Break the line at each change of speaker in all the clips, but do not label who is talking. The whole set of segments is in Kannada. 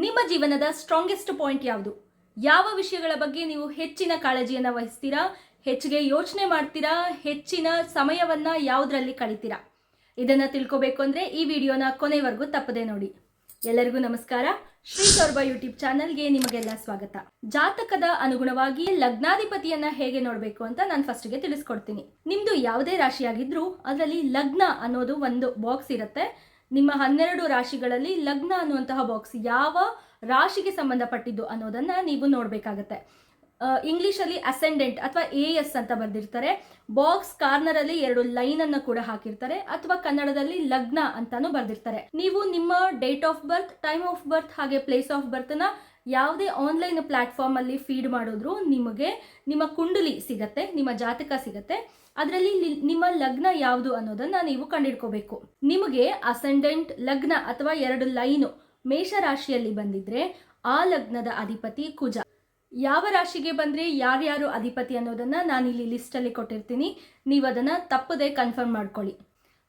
ನಿಮ್ಮ ಜೀವನದ ಸ್ಟ್ರಾಂಗೆಸ್ಟ್ ಪಾಯಿಂಟ್ ಯಾವುದು? ಯಾವ ವಿಷಯಗಳ ಬಗ್ಗೆ ನೀವು ಹೆಚ್ಚಿನ ಕಾಳಜಿಯನ್ನು ವಹಿಸ್ತೀರಾ? ಹೆಚ್ಚಿಗೆ ಯೋಚನೆ ಮಾಡ್ತೀರಾ? ಹೆಚ್ಚಿನ ಸಮಯವನ್ನ ಯಾವುದರಲ್ಲಿ ಕಳಿತೀರಾ? ಇದನ್ನ ತಿಳ್ಕೋಬೇಕು ಅಂದ್ರೆ ಈ ವಿಡಿಯೋನ ಕೊನೆವರೆಗೂ ತಪ್ಪದೆ ನೋಡಿ. ಎಲ್ಲರಿಗೂ ನಮಸ್ಕಾರ. ಶ್ರೀ ಸೌರಭ ಯೂಟ್ಯೂಬ್ ಚಾನಲ್ಗೆ ನಿಮಗೆಲ್ಲ ಸ್ವಾಗತ. ಜಾತಕದ ಅನುಗುಣವಾಗಿ ಲಗ್ನಾಧಿಪತಿಯನ್ನ ಹೇಗೆ ನೋಡಬೇಕು ಅಂತ ನಾನು ಫಸ್ಟ್ಗೆ ತಿಳಿಸ್ಕೊಡ್ತೀನಿ. ನಿಮ್ದು ಯಾವುದೇ ರಾಶಿಯಾಗಿದ್ರೂ ಅದರಲ್ಲಿ ಲಗ್ನ ಅನ್ನೋದು ಒಂದು ಬಾಕ್ಸ್ ಇರುತ್ತೆ. ನಿಮ್ಮ 12 ರಾಶಿಗಳಲ್ಲಿ ಲಗ್ನ ಅನ್ನುವಂತಹ ಬಾಕ್ಸ್ ಯಾವ ರಾಶಿಗೆ ಸಂಬಂಧಪಟ್ಟಿದ್ದು ಅನ್ನೋದನ್ನ ನೀವು ನೋಡಬೇಕಾಗತ್ತೆ. ಇಂಗ್ಲಿಷಲ್ಲಿ ಅಸೆಂಡೆಂಟ್ ಅಥವಾ AS ಅಂತ ಬರೆದಿರ್ತಾರೆ. ಬಾಕ್ಸ್ ಕಾರ್ನರ್ ಅಲ್ಲಿ 2 ಲೈನ್ ಅನ್ನು ಕೂಡ ಹಾಕಿರ್ತಾರೆ, ಅಥವಾ ಕನ್ನಡದಲ್ಲಿ ಲಗ್ನ ಅಂತಾನು ಬರೆದಿರ್ತಾರೆ. ನೀವು ನಿಮ್ಮ date of birth, time of birth ಹಾಗೆ ಪ್ಲೇಸ್ ಆಫ್ ಬರ್ತ್ ನ ಯಾವುದೇ ಆನ್ಲೈನ್ ಪ್ಲಾಟ್ಫಾರ್ಮ್ ಅಲ್ಲಿ ಫೀಡ್ ಮಾಡಿದ್ರು ನಿಮಗೆ ನಿಮ್ಮ ಕುಂಡಲಿ ಸಿಗತ್ತೆ, ನಿಮ್ಮ ಜಾತಕ ಸಿಗತ್ತೆ. ಅದರಲ್ಲಿ ನಿಮ್ಮ ಲಗ್ನ ಯಾವುದು ಅನ್ನೋದನ್ನ ನೀವು ಕಂಡುಹಿಡ್ಕೋಬೇಕು. ನಿಮಗೆ ಅಸೆಂಡೆಂಟ್ ಲಗ್ನ ಅಥವಾ 2 ಲೈನು ಮೇಷ ರಾಶಿಯಲ್ಲಿ ಬಂದಿದ್ರೆ ಆ ಲಗ್ನದ ಅಧಿಪತಿ ಕುಜ. ಯಾವ ರಾಶಿಗೆ ಬಂದ್ರೆ ಯಾರ್ಯಾರು ಅಧಿಪತಿ ಅನ್ನೋದನ್ನ ನಾನು ಇಲ್ಲಿ ಲಿಸ್ಟ್ ಅಲ್ಲಿ ಕೊಟ್ಟಿರ್ತೀನಿ, ನೀವು ಅದನ್ನ ತಪ್ಪದೆ ಕನ್ಫರ್ಮ್ ಮಾಡ್ಕೊಳ್ಳಿ.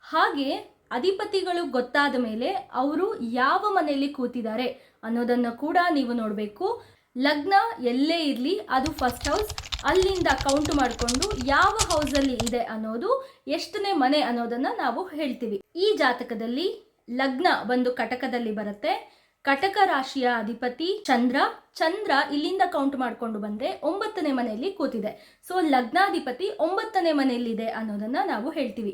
ಹಾಗೆ ಅಧಿಪತಿಗಳು ಗೊತ್ತಾದ ಮೇಲೆ ಅವರು ಯಾವ ಮನೆಯಲ್ಲಿ ಕೂತಿದ್ದಾರೆ ಅನ್ನೋದನ್ನ ಕೂಡ ನೀವು ನೋಡಬೇಕು. ಲಗ್ನ ಎಲ್ಲೇ ಇರಲಿ ಅದು ಫಸ್ಟ್ ಹೌಸ್, ಅಲ್ಲಿಂದ ಕೌಂಟ್ ಮಾಡಿಕೊಂಡು ಯಾವ ಹೌಸ್ ಅಲ್ಲಿ ಇದೆ ಅನ್ನೋದು ಎಷ್ಟನೇ ಮನೆ ಅನ್ನೋದನ್ನ ನಾವು ಹೇಳ್ತೀವಿ. ಈ ಜಾತಕದಲ್ಲಿ ಲಗ್ನ ಒಂದು ಕಟಕದಲ್ಲಿ ಬರುತ್ತೆ. ಕಟಕ ರಾಶಿಯ ಅಧಿಪತಿ ಚಂದ್ರ ಇಲ್ಲಿಂದ ಕೌಂಟ್ ಮಾಡ್ಕೊಂಡು ಬಂದ್ರೆ 9ನೇ ಮನೆಯಲ್ಲಿ ಕೂತಿದೆ. ಸೊ ಲಗ್ನಾಧಿಪತಿ 9ನೇ ಮನೆಯಲ್ಲಿದೆ ಅನ್ನೋದನ್ನ ನಾವು ಹೇಳ್ತೀವಿ.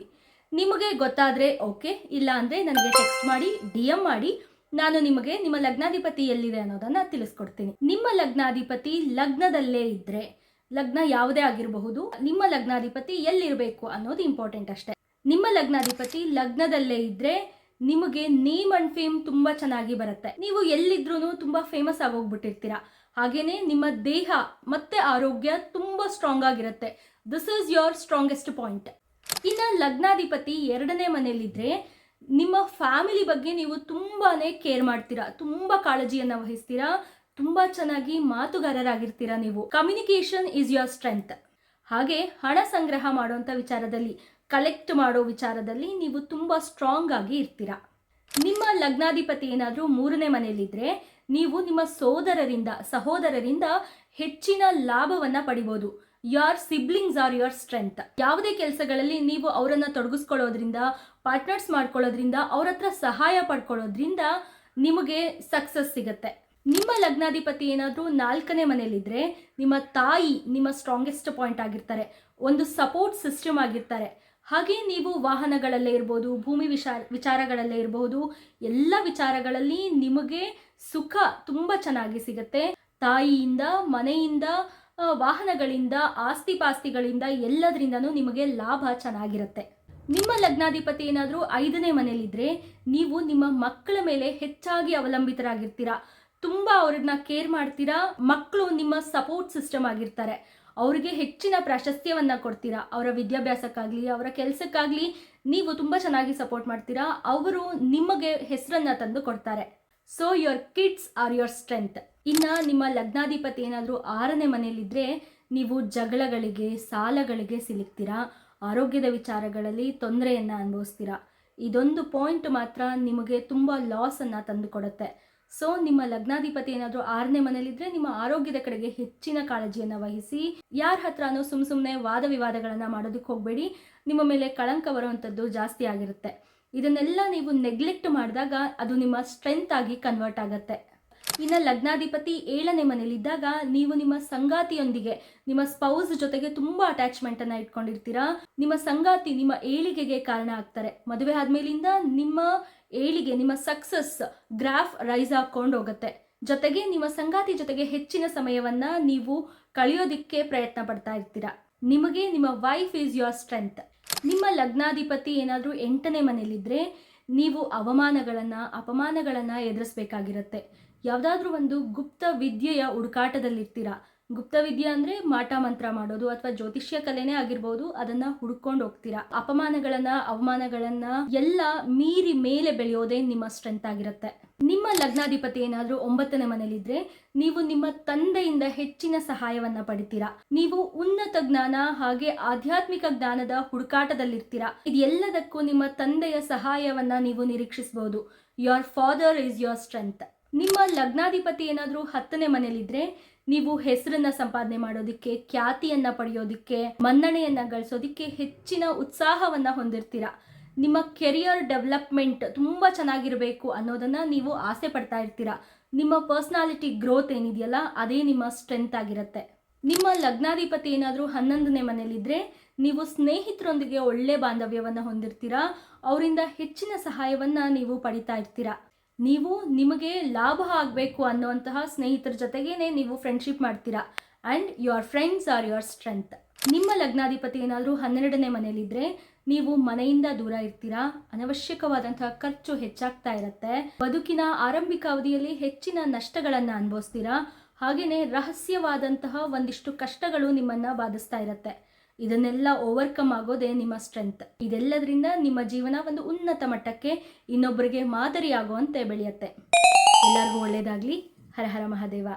ನಿಮಗೆ ಗೊತ್ತಾದ್ರೆ ಓಕೆ, ಇಲ್ಲ ಅಂದ್ರೆ ನನಗೆ ಟೆಕ್ಸ್ಟ್ ಮಾಡಿ, DM ಮಾಡಿ, ನಾನು ನಿಮಗೆ ನಿಮ್ಮ ಲಗ್ನಾಧಿಪತಿ ಎಲ್ಲಿದೆ ಅನ್ನೋದನ್ನ ತಿಳಿಸ್ಕೊಡ್ತೀನಿ. ನಿಮ್ಮ ಲಗ್ನಾಧಿಪತಿ ಲಗ್ನದಲ್ಲೇ ಇದ್ರೆ, ಲಗ್ನ ಯಾವುದೇ ಆಗಿರಬಹುದು, ನಿಮ್ಮ ಲಗ್ನಾಧಿಪತಿ ಎಲ್ಲಿರಬೇಕು ಅನ್ನೋದು ಇಂಪಾರ್ಟೆಂಟ್ ಅಷ್ಟೇ. ನಿಮ್ಮ ಲಗ್ನಾಧಿಪತಿ ಲಗ್ನದಲ್ಲೇ ಇದ್ರೆ ನಿಮಗೆ ನೇಮ್ ಅಂಡ್ ಫೇಮ್ ತುಂಬಾ ಚೆನ್ನಾಗಿ ಬರುತ್ತೆ. ನೀವು ಎಲ್ಲಿದ್ರೂ ತುಂಬಾ ಫೇಮಸ್ ಆಗೋಗ್ಬಿಟ್ಟಿರ್ತೀರಾ. ಹಾಗೇನೆ ನಿಮ್ಮ ದೇಹ ಮತ್ತೆ ಆರೋಗ್ಯ ತುಂಬಾ ಸ್ಟ್ರಾಂಗ್ ಆಗಿರುತ್ತೆ. This is your strongest point. ಇನ್ನು ಲಗ್ನಾಧಿಪತಿ 2ನೇ ಮನೆಯಲ್ಲಿದ್ರೆ ನಿಮ್ಮ ಫ್ಯಾಮಿಲಿ ಬಗ್ಗೆ ನೀವು ತುಂಬಾನೇ ಕೇರ್ ಮಾಡ್ತೀರಾ, ತುಂಬಾ ಕಾಳಜಿಯನ್ನ ವಹಿಸ್ತೀರಾ, ತುಂಬಾ ಚೆನ್ನಾಗಿ ಮಾತುಗಾರರಾಗಿರ್ತೀರಾ. ನೀವು ಕಮ್ಯುನಿಕೇಶನ್ ಇಸ್ ಯೋರ್ ಸ್ಟ್ರೆಂತ್. ಹಾಗೆ ಹಣ ಸಂಗ್ರಹ ಮಾಡುವಂತ ವಿಚಾರದಲ್ಲಿ, ಕಲೆಕ್ಟ್ ಮಾಡೋ ವಿಚಾರದಲ್ಲಿ ನೀವು ತುಂಬಾ ಸ್ಟ್ರಾಂಗ್ ಆಗಿ ಇರ್ತೀರಾ. ನಿಮ್ಮ ಲಗ್ನಾಧಿಪತಿ ಏನಾದ್ರೂ 3ನೇ ಮನೆಯಲ್ಲಿದ್ರೆ ನೀವು ನಿಮ್ಮ ಸಹೋದರರಿಂದ ಹೆಚ್ಚಿನ ಲಾಭವನ್ನ ಪಡಿಬಹುದು. Your siblings are your strength. ಯಾವುದೇ ಕೆಲಸಗಳಲ್ಲಿ ನೀವು ಅವರನ್ನ ತೊಡಗಿಸ್ಕೊಳ್ಳೋದ್ರಿಂದ, ಪಾರ್ಟ್ನರ್ಸ್ ಮಾಡ್ಕೊಳ್ಳೋದ್ರಿಂದ, ಅವ್ರ ಹತ್ರ ಸಹಾಯ ಪಡ್ಕೊಳ್ಳೋದ್ರಿಂದ ನಿಮಗೆ ಸಕ್ಸಸ್ ಸಿಗತ್ತೆ. ನಿಮ್ಮ ಲಗ್ನಾಧಿಪತಿ ಏನಾದ್ರೂ 4ನೇ ಮನೆಯಲ್ಲಿದ್ರೆ ನಿಮ್ಮ ತಾಯಿ ನಿಮ್ಮ ಸ್ಟ್ರಾಂಗೆಸ್ಟ್ ಪಾಯಿಂಟ್ ಆಗಿರ್ತಾರೆ, ಒಂದು ಸಪೋರ್ಟ್ ಸಿಸ್ಟಮ್ ಆಗಿರ್ತಾರೆ. ಹಾಗೆ ನೀವು ವಾಹನಗಳಲ್ಲೇ ಇರ್ಬೋದು, ಭೂಮಿ ವಿಚಾರಗಳಲ್ಲೇ ಇರಬಹುದು, ಎಲ್ಲ ವಿಚಾರಗಳಲ್ಲಿ ನಿಮಗೆ ಸುಖ ತುಂಬಾ ಚೆನ್ನಾಗಿ ಸಿಗತ್ತೆ. ತಾಯಿಯಿಂದ, ಮನೆಯಿಂದ, ವಾಹನಗಳಿಂದ, ಆಸ್ತಿ ಪಾಸ್ತಿಗಳಿಂದ, ಎಲ್ಲದರಿಂದನೂ ನಿಮಗೆ ಲಾಭ ಚೆನ್ನಾಗಿರುತ್ತೆ. ನಿಮ್ಮ ಲಗ್ನಾಧಿಪತಿ ಏನಾದ್ರೂ 5ನೇ ಮನೆಯಲ್ಲಿದ್ರೆ ನೀವು ನಿಮ್ಮ ಮಕ್ಕಳ ಮೇಲೆ ಹೆಚ್ಚಾಗಿ ಅವಲಂಬಿತರಾಗಿರ್ತೀರಾ, ತುಂಬಾ ಅವ್ರನ್ನ ಕೇರ್ ಮಾಡ್ತೀರಾ. ಮಕ್ಕಳು ನಿಮ್ಮ ಸಪೋರ್ಟ್ ಸಿಸ್ಟಮ್ ಆಗಿರ್ತಾರೆ, ಅವರಿಗೆ ಹೆಚ್ಚಿನ ಪ್ರಾಶಸ್ತ್ಯವನ್ನ ಕೊಡ್ತೀರಾ. ಅವರ ವಿದ್ಯಾಭ್ಯಾಸಕ್ಕಾಗ್ಲಿ, ಅವರ ಕೆಲಸಕ್ಕಾಗ್ಲಿ ನೀವು ತುಂಬಾ ಚೆನ್ನಾಗಿ ಸಪೋರ್ಟ್ ಮಾಡ್ತೀರಾ. ಅವರು ನಿಮಗೆ ಹೆಸರನ್ನ ತಂದು ಕೊಡ್ತಾರೆ. So your kids are your strength. ಇನ್ನ ನಿಮ್ಮ ಲಗ್ನಾಧಿಪತಿ ಏನಾದ್ರೂ 6ನೇ ಮನೆಯಲ್ಲಿದ್ರೆ ನೀವು ಜಗಳಗಳಿಗೆ, ಸಾಲಗಳಿಗೆ ಸಿಲುಕ್ತೀರಾ, ಆರೋಗ್ಯದ ವಿಚಾರಗಳಲ್ಲಿ ತೊಂದರೆಯನ್ನ ಅನುಭವಿಸ್ತೀರಾ. ಇದೊಂದು ಪಾಯಿಂಟ್ ಮಾತ್ರ ನಿಮಗೆ ತುಂಬಾ ಲಾಸ್ ಅನ್ನ ತಂದು ಕೊಡುತ್ತೆ. ಸೊ ನಿಮ್ಮ ಲಗ್ನಾಧಿಪತಿ ಏನಾದ್ರೂ 6ನೇ ಮನೆಯಲ್ಲಿದ್ರೆ ನಿಮ್ಮ ಆರೋಗ್ಯದ ಕಡೆಗೆ ಹೆಚ್ಚಿನ ಕಾಳಜಿಯನ್ನ ವಹಿಸಿ. ಯಾರ ಹತ್ರನೂ ಸುಮ್ಮನೆ ವಾದ ವಿವಾದಗಳನ್ನ ಮಾಡೋದಕ್ಕೆ ಹೋಗಬೇಡಿ. ನಿಮ್ಮ ಮೇಲೆ ಕಳಂಕ ಬರುವಂಥದ್ದು ಜಾಸ್ತಿ ಆಗಿರುತ್ತೆ. ಇದನ್ನೆಲ್ಲ ನೀವು ನೆಗ್ಲೆಕ್ಟ್ ಮಾಡಿದಾಗ ಅದು ನಿಮ್ಮ ಸ್ಟ್ರೆಂತ್ ಆಗಿ ಕನ್ವರ್ಟ್ ಆಗತ್ತೆ. ಇನ್ನು ಲಗ್ನಾಧಿಪತಿ 7ನೇ ಮನೆಯಲ್ಲಿದ್ದಾಗ ನೀವು ನಿಮ್ಮ ಸಂಗಾತಿಯೊಂದಿಗೆ, ನಿಮ್ಮ ಸ್ಪೌಸ್ ಜೊತೆಗೆ ತುಂಬಾ ಅಟ್ಯಾಚ್ಮೆಂಟ್ ಅನ್ನ ಇಟ್ಕೊಂಡಿರ್ತೀರಾ. ನಿಮ್ಮ ಸಂಗಾತಿ ನಿಮ್ಮ ಏಳಿಗೆಗೆ ಕಾರಣ ಆಗ್ತಾರೆ. ಮದುವೆ ಆದ್ಮೇಲಿಂದ ನಿಮ್ಮ ಏಳಿಗೆ, ನಿಮ್ಮ ಸಕ್ಸಸ್ ಗ್ರಾಫ್ ರೈಸ್ ಹಾಕೊಂಡು ಹೋಗುತ್ತೆ. ಜೊತೆಗೆ ನಿಮ್ಮ ಸಂಗಾತಿ ಜೊತೆಗೆ ಹೆಚ್ಚಿನ ಸಮಯವನ್ನ ನೀವು ಕಳೆಯೋದಿಕ್ಕೆ ಪ್ರಯತ್ನ ಪಡ್ತಾ ಇರ್ತೀರಾ. ನಿಮಗೆ ನಿಮ್ಮ ವೈಫ್ ಈಸ್ ಯೋರ್ ಸ್ಟ್ರೆಂತ್. ನಿಮ್ಮ ಲಗ್ನಾಧಿಪತಿ ಏನಾದ್ರೂ 8ನೇ ಮನೆಯಲ್ಲಿದ್ರೆ ನೀವು ಅಪಮಾನಗಳನ್ನ ಎದುರಿಸಬೇಕಾಗಿರುತ್ತೆ. ಯಾವುದಾದ್ರೂ ಒಂದು ಗುಪ್ತ ವಿದ್ಯೆಯ ಹುಡುಕಾಟದಲ್ಲಿರ್ತೀರಾ. ಗುಪ್ತ ವಿದ್ಯೆ ಅಂದ್ರೆ ಮಾಟ ಮಂತ್ರ ಮಾಡೋದು ಅಥವಾ ಜ್ಯೋತಿಷ್ಯ ಕಲೆನೇ ಆಗಿರ್ಬೋದು, ಅದನ್ನ ಹುಡ್ಕೊಂಡು ಹೋಗ್ತೀರಾ. ಅವಮಾನಗಳನ್ನ ಎಲ್ಲ ಮೀರಿ ಮೇಲೆ ಬೆಳೆಯೋದೇ ನಿಮ್ಮ ಸ್ಟ್ರೆಂತ್ ಆಗಿರುತ್ತೆ. ನಿಮ್ಮ ಲಗ್ನಾಧಿಪತಿ ಏನಾದ್ರೂ 9ನೇ ಮನೆಯಲ್ಲಿದ್ರೆ ನೀವು ನಿಮ್ಮ ತಂದೆಯಿಂದ ಹೆಚ್ಚಿನ ಸಹಾಯವನ್ನ ಪಡಿತೀರಾ. ನೀವು ಉನ್ನತ ಜ್ಞಾನ ಹಾಗೆ ಆಧ್ಯಾತ್ಮಿಕ ಜ್ಞಾನದ ಹುಡುಕಾಟದಲ್ಲಿರ್ತೀರಾ. ಇದೆಲ್ಲದಕ್ಕೂ ನಿಮ್ಮ ತಂದೆಯ ಸಹಾಯವನ್ನ ನೀವು ನಿರೀಕ್ಷಿಸಬಹುದು. Your father is your strength. ನಿಮ್ಮ ಲಗ್ನಾಧಿಪತಿ ಏನಾದರೂ 10ನೇ ಮನೇಲಿದ್ರೆ ನೀವು ಹೆಸರನ್ನ ಸಂಪಾದನೆ ಮಾಡೋದಕ್ಕೆ, ಖ್ಯಾತಿಯನ್ನ ಪಡೆಯೋದಕ್ಕೆ, ಮನ್ನಣೆಯನ್ನ ಗಳಿಸೋದಕ್ಕೆ ಹೆಚ್ಚಿನ ಉತ್ಸಾಹವನ್ನ ಹೊಂದಿರ್ತೀರಾ. ನಿಮ್ಮ ಕೆರಿಯರ್ ಡೆವಲಪ್ಮೆಂಟ್ ತುಂಬ ಚೆನ್ನಾಗಿರಬೇಕು ಅನ್ನೋದನ್ನ ನೀವು ಆಸೆ ಪಡ್ತಾ ಇರ್ತೀರಾ. ನಿಮ್ಮ ಪರ್ಸನಾಲಿಟಿ ಗ್ರೋತ್ ಏನಿದೆಯಲ್ಲ ಅದೇ ನಿಮ್ಮ ಸ್ಟ್ರೆಂತ್ ಆಗಿರುತ್ತೆ. ನಿಮ್ಮ ಲಗ್ನಾಧಿಪತಿ ಏನಾದರೂ 11ನೇ ಮನೇಲಿದ್ರೆ ನೀವು ಸ್ನೇಹಿತರೊಂದಿಗೆ ಒಳ್ಳೆ ಬಾಂಧವ್ಯವನ್ನು ಹೊಂದಿರ್ತೀರಾ. ಅವರಿಂದ ಹೆಚ್ಚಿನ ಸಹಾಯವನ್ನ ನೀವು ಪಡಿತಾ ಇರ್ತೀರಾ. ನೀವು ನಿಮಗೆ ಲಾಭ ಆಗಬೇಕು ಅನ್ನುವಂತಹ ಸ್ನೇಹಿತರ ಜೊತೆಗೇನೆ ನೀವು ಫ್ರೆಂಡ್ಶಿಪ್ ಮಾಡ್ತೀರಾ. And your friends are your strength. ನಿಮ್ಮ ಲಗ್ನಾಧಿಪತಿ ಏನಾದರೂ 12ನೇ ಮನೇಲಿದ್ರೆ ನೀವು ಮನೆಯಿಂದ ದೂರ ಇರ್ತೀರಾ. ಅನವಶ್ಯಕವಾದಂತಹ ಖರ್ಚು ಹೆಚ್ಚಾಗ್ತಾ ಇರುತ್ತೆ. ಬದುಕಿನ ಆರಂಭಿಕ ಅವಧಿಯಲ್ಲಿ ಹೆಚ್ಚಿನ ನಷ್ಟಗಳನ್ನು ಅನುಭವಿಸ್ತೀರಾ. ಹಾಗೆಯೇ ರಹಸ್ಯವಾದಂತಹ ಒಂದಿಷ್ಟು ಕಷ್ಟಗಳು ನಿಮ್ಮನ್ನ ಬಾಧಿಸ್ತಾ ಇರುತ್ತೆ. ಇದನ್ನೆಲ್ಲ ಓವರ್ಕಮ್ ಆಗೋದೇ ನಿಮ್ಮ ಸ್ಟ್ರೆಂತ್. ಇದೆಲ್ಲದರಿಂದ ನಿಮ್ಮ ಜೀವನ ಒಂದು ಉನ್ನತ ಮಟ್ಟಕ್ಕೆ, ಇನ್ನೊಬ್ಬರಿಗೆ ಮಾದರಿ ಆಗುವಂತೆ ಬೆಳೆಯುತ್ತೆ. ಎಲ್ಲರಿಗೂ ಒಳ್ಳೆಯದಾಗಲಿ. ಹರ ಹರ ಮಹಾದೇವ.